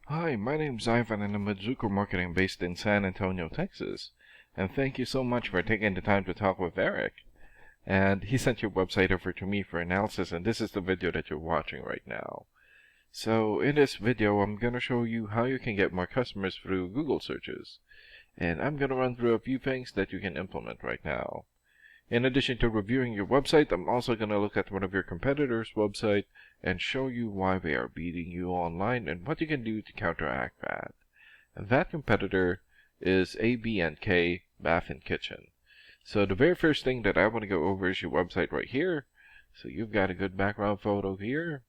Hi, my name's Ivan and I'm with Zuko Marketing based in San Antonio, Texas. And thank you so much for taking the time to talk with Eric. And he sent your website over to me for analysis, and this is the video that you're watching right now. So in this video, I'm going to show you how you can get more customers through Google searches. And I'm going to run through a few things that you can implement right now. In addition to reviewing your website, I'm also going to look at one of your competitors' website and show you why they are beating you online and what you can do to counteract that. And that competitor is AB&K Bath and Kitchen. So the very first thing that I want to go over is your website right here. So you've got a good background photo here,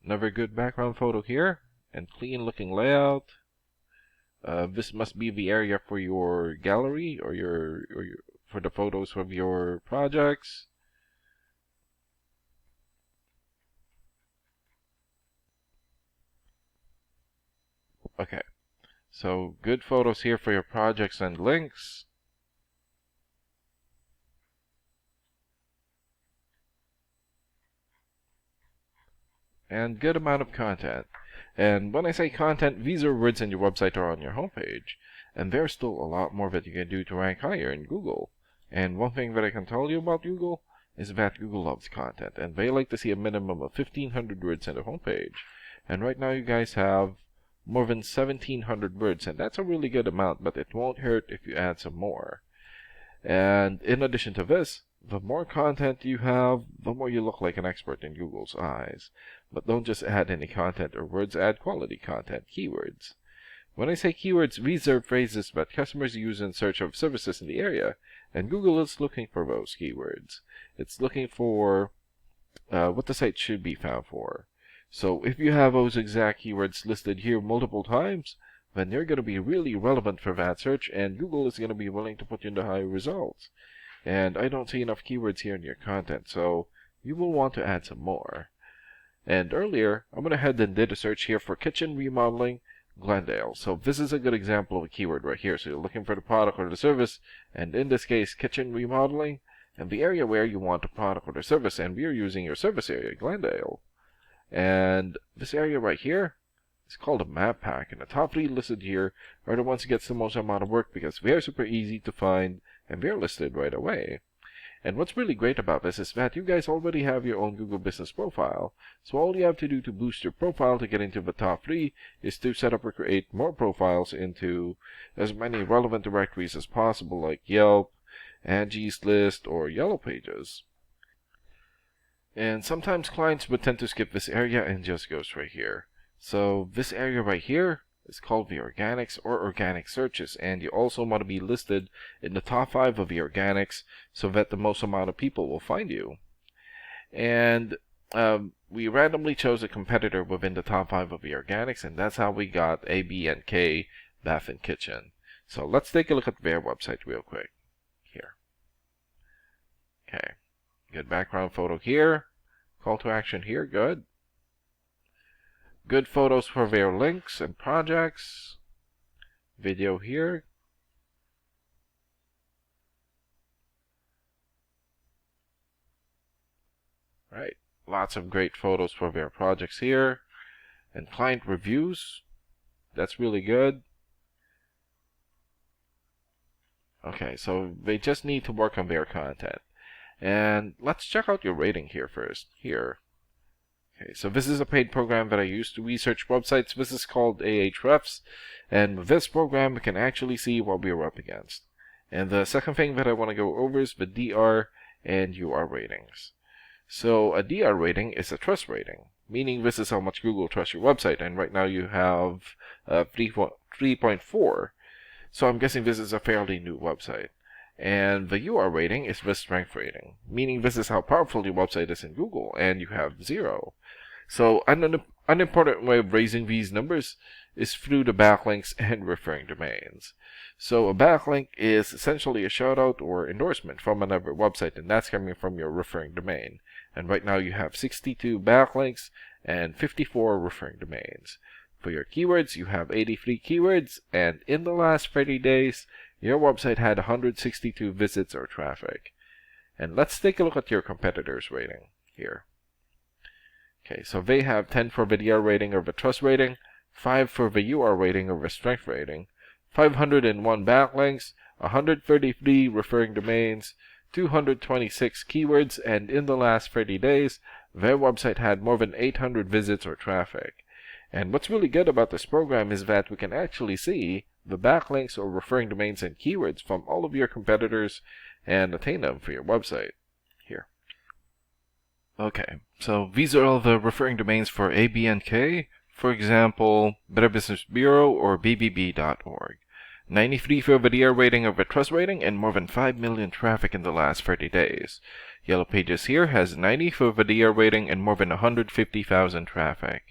another good background photo here, and clean looking layout. This must be the area for your gallery or your for the photos of your projects. Okay, so good photos here for your projects and links. And good amount of content. And when I say content, these are words in your website or on your homepage. And there's still a lot more that you can do to rank higher in Google. And one thing that I can tell you about Google is that Google loves content, and they like to see a minimum of 1,500 words in the homepage. And right now you guys have more than 1,700 words, and that's a really good amount, but it won't hurt if you add some more. And in addition to this, the more content you have, the more you look like an expert in Google's eyes. But don't just add any content or words, add quality content, keywords. When I say keywords, these are phrases that customers use in search of services in the area, and Google is looking for those keywords. It's looking for what the site should be found for. So if you have those exact keywords listed here multiple times, then they're going to be really relevant for that search, and Google is going to be willing to put you in the higher results. And I don't see enough keywords here in your content, so you will want to add some more. And earlier, I went ahead and did a search here for kitchen remodeling Glendale. So this is a good example of a keyword right here. So you're looking for the product or the service, and in this case, kitchen remodeling, and the area where you want the product or the service, and we're using your service area, Glendale. And this area right here, it's called a map pack, and the top 3 listed here are the ones that gets the most amount of work because they're super easy to find and they're listed right away. And what's really great about this is that you guys already have your own Google Business profile, so all you have to do to boost your profile to get into the top 3 is to set up or create more profiles into as many relevant directories as possible, like Yelp, Angie's List, or Yellow Pages. And sometimes clients would tend to skip this area and just go straight here. So this area right here is called the organics or organic searches, and you also want to be listed in the top 5 of the organics so that the most amount of people will find you. And we randomly chose a competitor within the top 5 of the organics, and that's how we got AB&K Bath and Kitchen. So let's take a look at their website real quick here. Okay, good background photo here, call to action here, good. Good photos for their links and projects. Video here. Right. Lots of great photos for their projects here. And client reviews. That's really good. Okay, so they just need to work on their content. And let's check out your rating here first. Here. Okay, so this is a paid program that I use to research websites. This is called Ahrefs, and with this program we can actually see what we're up against. And the second thing that I want to go over is the DR and UR ratings. So a DR rating is a trust rating, meaning this is how much Google trusts your website, and right now you have 3.4. So I'm guessing this is a fairly new website. And the UR rating is the strength rating, meaning this is how powerful your website is in Google, and you have 0. So an important way of raising these numbers is through the backlinks and referring domains. So a backlink is essentially a shoutout or endorsement from another website, and that's coming from your referring domain. And right now you have 62 backlinks and 54 referring domains. For your keywords, you have 83 keywords, and in the last 30 days, your website had 162 visits or traffic. And let's take a look at your competitors' rating here. Okay, so they have 10 for the DR rating or the trust rating, 5 for the UR rating or the strength rating, 501 backlinks, 133 referring domains, 226 keywords, and in the last 30 days, their website had more than 800 visits or traffic. And what's really good about this program is that we can actually see the backlinks or referring domains and keywords from all of your competitors and attain them for your website. Here. Okay, so these are all the referring domains for ABNK, for example, Better Business Bureau or BBB.org. 93 for the DR rating or the trust rating, and more than 5 million traffic in the last 30 days. Yellow Pages here has 90 for the DR rating and more than 150,000 traffic.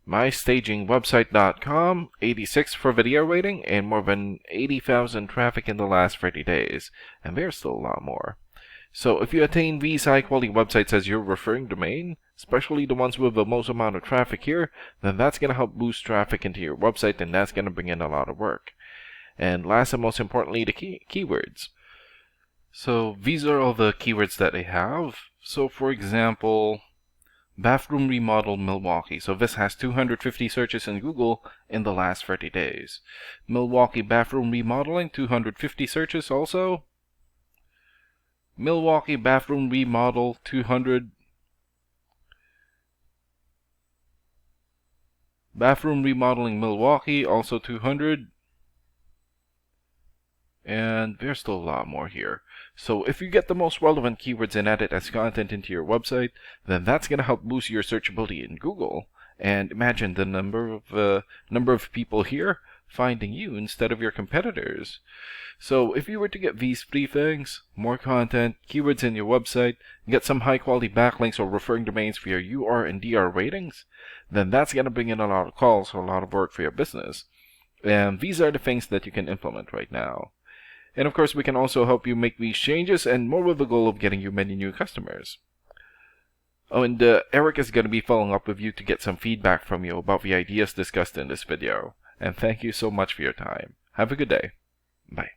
MyStagingWebsite.com, 86 for the DR rating and more than 80,000 traffic in the last 30 days, and there's still a lot more. So if you attain these high-quality websites as your referring domain, especially the ones with the most amount of traffic here, then that's going to help boost traffic into your website, and that's going to bring in a lot of work. And last and most importantly, the keywords. So these are all the keywords that they have. So for example, bathroom remodel Milwaukee. So this has 250 searches in Google in the last 30 days. Milwaukee bathroom remodeling, 250 searches also. Milwaukee bathroom remodel, 200. Bathroom remodeling Milwaukee, also 200. And there's still a lot more here. So if you get the most relevant keywords and add it as content into your website, then that's going to help boost your searchability in Google. And imagine the number of people here finding you instead of your competitors. So if you were to get these 3 things, more content, keywords in your website, get some high quality backlinks or referring domains for your UR and DR ratings, then that's going to bring in a lot of calls, so a lot of work for your business. And these are the things that you can implement right now. And of course, we can also help you make these changes, and more with the goal of getting you many new customers. Oh, and Eric is going to be following up with you to get some feedback from you about the ideas discussed in this video. And thank you so much for your time. Have a good day. Bye.